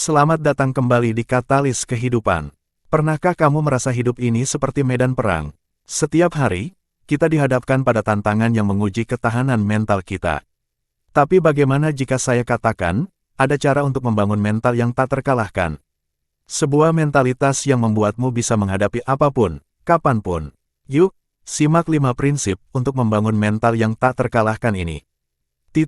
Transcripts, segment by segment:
Selamat datang kembali di Katalis Kehidupan. Pernahkah kamu merasa hidup ini seperti medan perang? Setiap hari, kita dihadapkan pada tantangan yang menguji ketahanan mental kita. Tapi bagaimana jika saya katakan, ada cara untuk membangun mental yang tak terkalahkan? Sebuah mentalitas yang membuatmu bisa menghadapi apapun, kapanpun. Yuk, simak 5 prinsip untuk membangun mental yang tak terkalahkan ini. 1.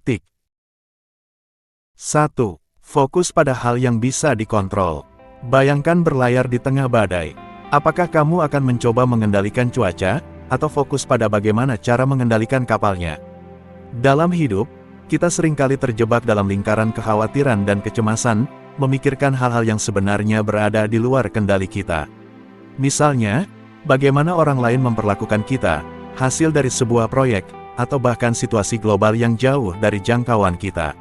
Fokus pada hal yang bisa dikontrol. Bayangkan berlayar di tengah badai. Apakah kamu akan mencoba mengendalikan cuaca, atau fokus pada bagaimana cara mengendalikan kapalnya? Dalam hidup, kita seringkali terjebak dalam lingkaran kekhawatiran dan kecemasan, memikirkan hal-hal yang sebenarnya berada di luar kendali kita. Misalnya, bagaimana orang lain memperlakukan kita, hasil dari sebuah proyek, atau bahkan situasi global yang jauh dari jangkauan kita.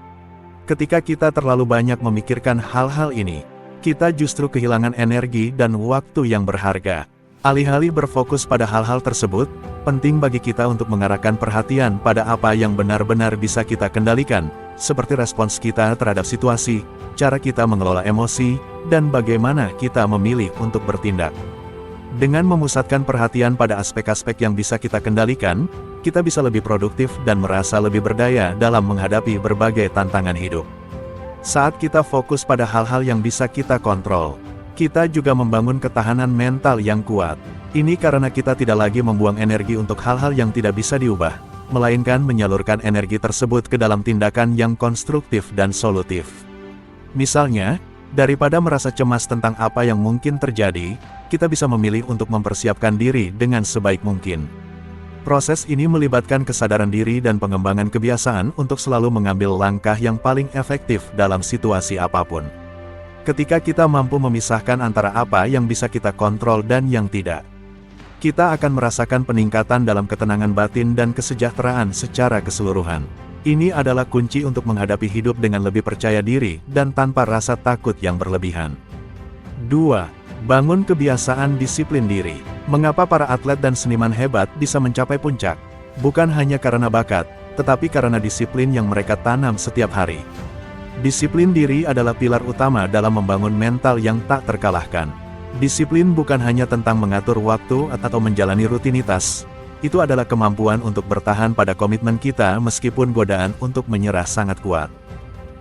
Ketika kita terlalu banyak memikirkan hal-hal ini, kita justru kehilangan energi dan waktu yang berharga. Alih-alih berfokus pada hal-hal tersebut, penting bagi kita untuk mengarahkan perhatian pada apa yang benar-benar bisa kita kendalikan, seperti respons kita terhadap situasi, cara kita mengelola emosi, dan bagaimana kita memilih untuk bertindak. Dengan memusatkan perhatian pada aspek-aspek yang bisa kita kendalikan, kita bisa lebih produktif dan merasa lebih berdaya dalam menghadapi berbagai tantangan hidup. Saat kita fokus pada hal-hal yang bisa kita kontrol, kita juga membangun ketahanan mental yang kuat. Ini karena kita tidak lagi membuang energi untuk hal-hal yang tidak bisa diubah, melainkan menyalurkan energi tersebut ke dalam tindakan yang konstruktif dan solutif. Misalnya, daripada merasa cemas tentang apa yang mungkin terjadi, kita bisa memilih untuk mempersiapkan diri dengan sebaik mungkin. Proses ini melibatkan kesadaran diri dan pengembangan kebiasaan untuk selalu mengambil langkah yang paling efektif dalam situasi apapun. Ketika kita mampu memisahkan antara apa yang bisa kita kontrol dan yang tidak, kita akan merasakan peningkatan dalam ketenangan batin dan kesejahteraan secara keseluruhan. Ini adalah kunci untuk menghadapi hidup dengan lebih percaya diri dan tanpa rasa takut yang berlebihan. 2. Bangun kebiasaan disiplin diri. Mengapa para atlet dan seniman hebat bisa mencapai puncak? Bukan hanya karena bakat, tetapi karena disiplin yang mereka tanam setiap hari. Disiplin diri adalah pilar utama dalam membangun mental yang tak terkalahkan. Disiplin bukan hanya tentang mengatur waktu atau menjalani rutinitas. Itu adalah kemampuan untuk bertahan pada komitmen kita meskipun godaan untuk menyerah sangat kuat.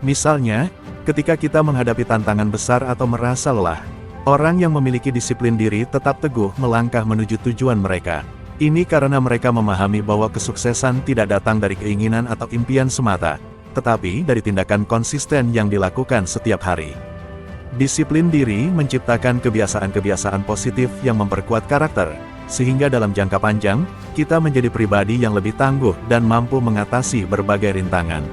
Misalnya, ketika kita menghadapi tantangan besar atau merasa lelah, orang yang memiliki disiplin diri tetap teguh melangkah menuju tujuan mereka. Ini karena mereka memahami bahwa kesuksesan tidak datang dari keinginan atau impian semata, tetapi dari tindakan konsisten yang dilakukan setiap hari. Disiplin diri menciptakan kebiasaan-kebiasaan positif yang memperkuat karakter, sehingga dalam jangka panjang, kita menjadi pribadi yang lebih tangguh dan mampu mengatasi berbagai rintangan.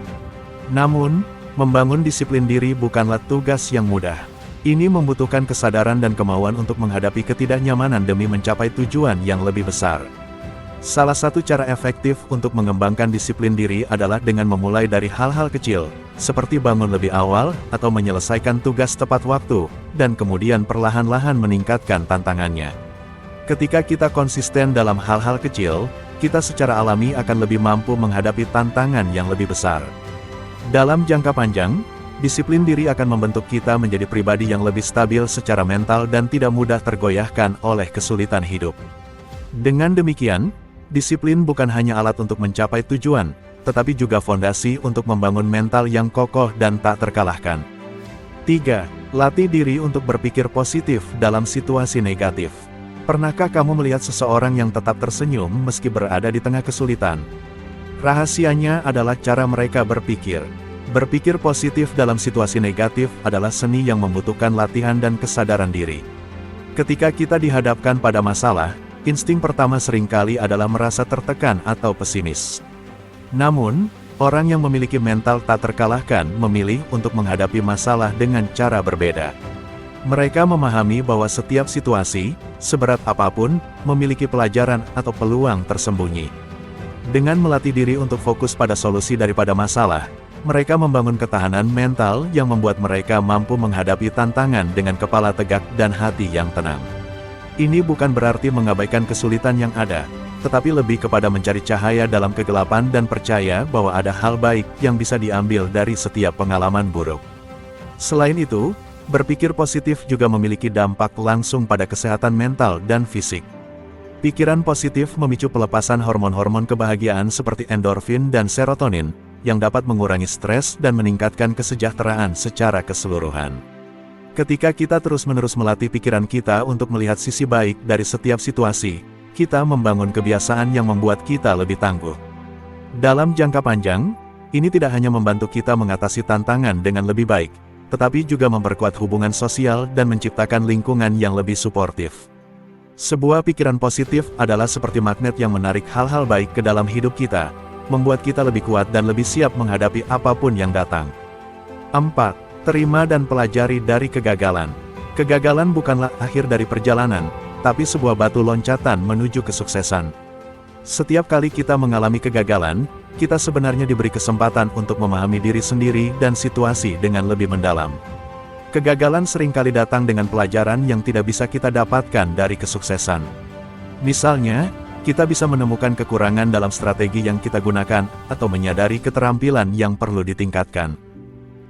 Namun, membangun disiplin diri bukanlah tugas yang mudah. Ini membutuhkan kesadaran dan kemauan untuk menghadapi ketidaknyamanan demi mencapai tujuan yang lebih besar. Salah satu cara efektif untuk mengembangkan disiplin diri adalah dengan memulai dari hal-hal kecil, seperti bangun lebih awal atau menyelesaikan tugas tepat waktu, dan kemudian perlahan-lahan meningkatkan tantangannya. Ketika kita konsisten dalam hal-hal kecil, kita secara alami akan lebih mampu menghadapi tantangan yang lebih besar. Dalam jangka panjang, disiplin diri akan membentuk kita menjadi pribadi yang lebih stabil secara mental dan tidak mudah tergoyahkan oleh kesulitan hidup. Dengan demikian, disiplin bukan hanya alat untuk mencapai tujuan, tetapi juga fondasi untuk membangun mental yang kokoh dan tak terkalahkan. 3. Latih diri untuk berpikir positif dalam situasi negatif. Pernahkah kamu melihat seseorang yang tetap tersenyum meski berada di tengah kesulitan? Rahasianya adalah cara mereka berpikir. Berpikir positif dalam situasi negatif adalah seni yang membutuhkan latihan dan kesadaran diri. Ketika kita dihadapkan pada masalah, insting pertama seringkali adalah merasa tertekan atau pesimis. Namun, orang yang memiliki mental tak terkalahkan memilih untuk menghadapi masalah dengan cara berbeda. Mereka memahami bahwa setiap situasi, seberat apapun, memiliki pelajaran atau peluang tersembunyi. Dengan melatih diri untuk fokus pada solusi daripada masalah, mereka membangun ketahanan mental yang membuat mereka mampu menghadapi tantangan dengan kepala tegak dan hati yang tenang. Ini bukan berarti mengabaikan kesulitan yang ada, tetapi lebih kepada mencari cahaya dalam kegelapan dan percaya bahwa ada hal baik yang bisa diambil dari setiap pengalaman buruk. Selain itu, Berpikir positif juga memiliki dampak langsung pada kesehatan mental dan fisik. Pikiran positif memicu pelepasan hormon-hormon kebahagiaan seperti endorfin dan serotonin, yang dapat mengurangi stres dan meningkatkan kesejahteraan secara keseluruhan. Ketika kita terus-menerus melatih pikiran kita untuk melihat sisi baik dari setiap situasi, kita membangun kebiasaan yang membuat kita lebih tangguh. Dalam jangka panjang, ini tidak hanya membantu kita mengatasi tantangan dengan lebih baik, tetapi juga memperkuat hubungan sosial dan menciptakan lingkungan yang lebih suportif. Sebuah pikiran positif adalah seperti magnet yang menarik hal-hal baik ke dalam hidup kita, membuat kita lebih kuat dan lebih siap menghadapi apapun yang datang. 4. Terima dan pelajari dari kegagalan. Kegagalan bukanlah akhir dari perjalanan, tapi sebuah batu loncatan menuju kesuksesan. Setiap kali kita mengalami kegagalan, kita sebenarnya diberi kesempatan untuk memahami diri sendiri dan situasi dengan lebih mendalam. Kegagalan seringkali datang dengan pelajaran yang tidak bisa kita dapatkan dari kesuksesan. Misalnya, kita bisa menemukan kekurangan dalam strategi yang kita gunakan, atau menyadari keterampilan yang perlu ditingkatkan.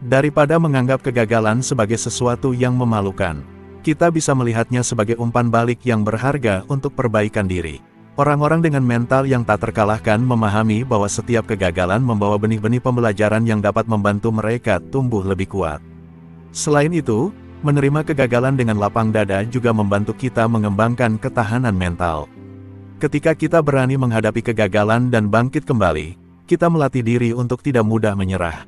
Daripada menganggap kegagalan sebagai sesuatu yang memalukan, kita bisa melihatnya sebagai umpan balik yang berharga untuk perbaikan diri. Orang-orang dengan mental yang tak terkalahkan memahami bahwa setiap kegagalan membawa benih-benih pembelajaran yang dapat membantu mereka tumbuh lebih kuat. Selain itu, menerima kegagalan dengan lapang dada juga membantu kita mengembangkan ketahanan mental. Ketika kita berani menghadapi kegagalan dan bangkit kembali, kita melatih diri untuk tidak mudah menyerah.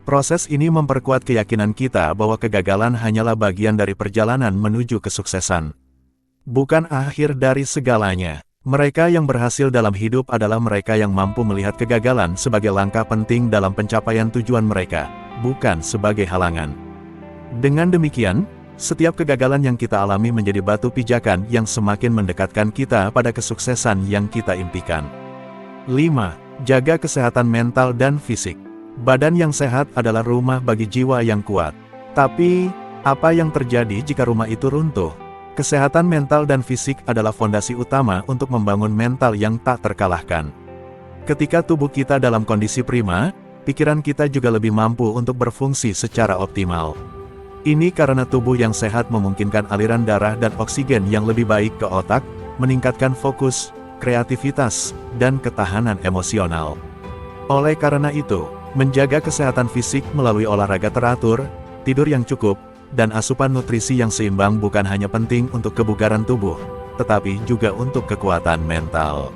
Proses ini memperkuat keyakinan kita bahwa kegagalan hanyalah bagian dari perjalanan menuju kesuksesan. Bukan akhir dari segalanya. Mereka yang berhasil dalam hidup adalah mereka yang mampu melihat kegagalan sebagai langkah penting dalam pencapaian tujuan mereka, bukan sebagai halangan. Dengan demikian, setiap kegagalan yang kita alami menjadi batu pijakan yang semakin mendekatkan kita pada kesuksesan yang kita impikan. 5. Jaga kesehatan mental dan fisik. Badan yang sehat adalah rumah bagi jiwa yang kuat. Tapi, apa yang terjadi jika rumah itu runtuh? Kesehatan mental dan fisik adalah fondasi utama untuk membangun mental yang tak terkalahkan. Ketika tubuh kita dalam kondisi prima, pikiran kita juga lebih mampu untuk berfungsi secara optimal. Ini karena tubuh yang sehat memungkinkan aliran darah dan oksigen yang lebih baik ke otak, meningkatkan fokus, kreativitas, dan ketahanan emosional. Oleh karena itu, menjaga kesehatan fisik melalui olahraga teratur, tidur yang cukup, dan asupan nutrisi yang seimbang bukan hanya penting untuk kebugaran tubuh, tetapi juga untuk kekuatan mental.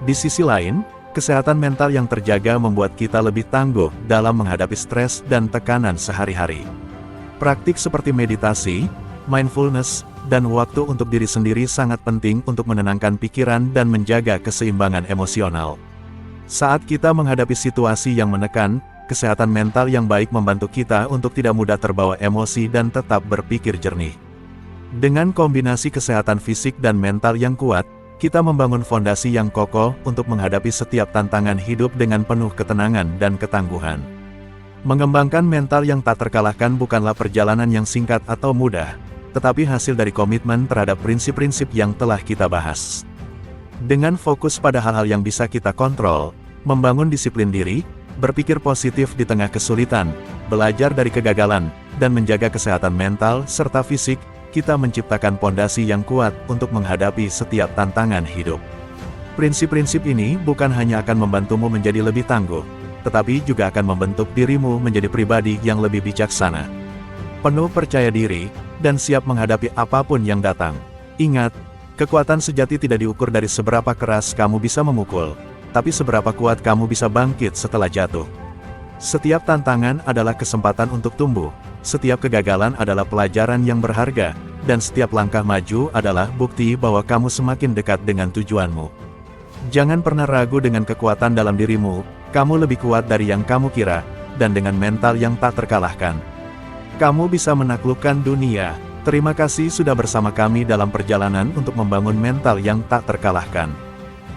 Di sisi lain, kesehatan mental yang terjaga membuat kita lebih tangguh dalam menghadapi stres dan tekanan sehari-hari. Praktik seperti meditasi, mindfulness, dan waktu untuk diri sendiri sangat penting untuk menenangkan pikiran dan menjaga keseimbangan emosional. Saat kita menghadapi situasi yang menekan, kesehatan mental yang baik membantu kita untuk tidak mudah terbawa emosi dan tetap berpikir jernih. Dengan kombinasi kesehatan fisik dan mental yang kuat, kita membangun fondasi yang kokoh untuk menghadapi setiap tantangan hidup dengan penuh ketenangan dan ketangguhan. Mengembangkan mental yang tak terkalahkan bukanlah perjalanan yang singkat atau mudah, tetapi hasil dari komitmen terhadap prinsip-prinsip yang telah kita bahas. Dengan fokus pada hal-hal yang bisa kita kontrol, membangun disiplin diri, berpikir positif di tengah kesulitan, belajar dari kegagalan, dan menjaga kesehatan mental serta fisik, kita menciptakan pondasi yang kuat untuk menghadapi setiap tantangan hidup. Prinsip-prinsip ini bukan hanya akan membantumu menjadi lebih tangguh, tetapi juga akan membentuk dirimu menjadi pribadi yang lebih bijaksana, penuh percaya diri, dan siap menghadapi apapun yang datang. Ingat, kekuatan sejati tidak diukur dari seberapa keras kamu bisa memukul, tapi seberapa kuat kamu bisa bangkit setelah jatuh. Setiap tantangan adalah kesempatan untuk tumbuh, setiap kegagalan adalah pelajaran yang berharga, dan setiap langkah maju adalah bukti bahwa kamu semakin dekat dengan tujuanmu. Jangan pernah ragu dengan kekuatan dalam dirimu, kamu lebih kuat dari yang kamu kira, dan dengan mental yang tak terkalahkan, kamu bisa menaklukkan dunia. Terima kasih sudah bersama kami dalam perjalanan untuk membangun mental yang tak terkalahkan.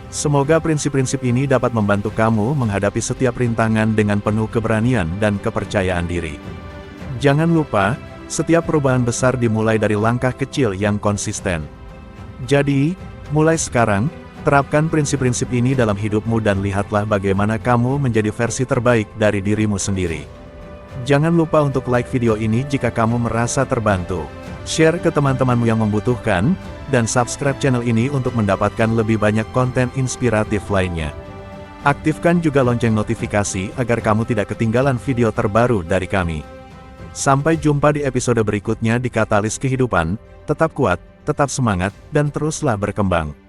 Semoga prinsip-prinsip ini dapat membantu kamu menghadapi setiap rintangan dengan penuh keberanian dan kepercayaan diri. Jangan lupa, setiap perubahan besar dimulai dari langkah kecil yang konsisten. Jadi, mulai sekarang, terapkan prinsip-prinsip ini dalam hidupmu dan lihatlah bagaimana kamu menjadi versi terbaik dari dirimu sendiri. Jangan lupa untuk like video ini jika kamu merasa terbantu. Share ke teman-temanmu yang membutuhkan, dan subscribe channel ini untuk mendapatkan lebih banyak konten inspiratif lainnya. Aktifkan juga lonceng notifikasi agar kamu tidak ketinggalan video terbaru dari kami. Sampai jumpa di episode berikutnya di Katalis Kehidupan. Tetap kuat, tetap semangat, dan teruslah berkembang.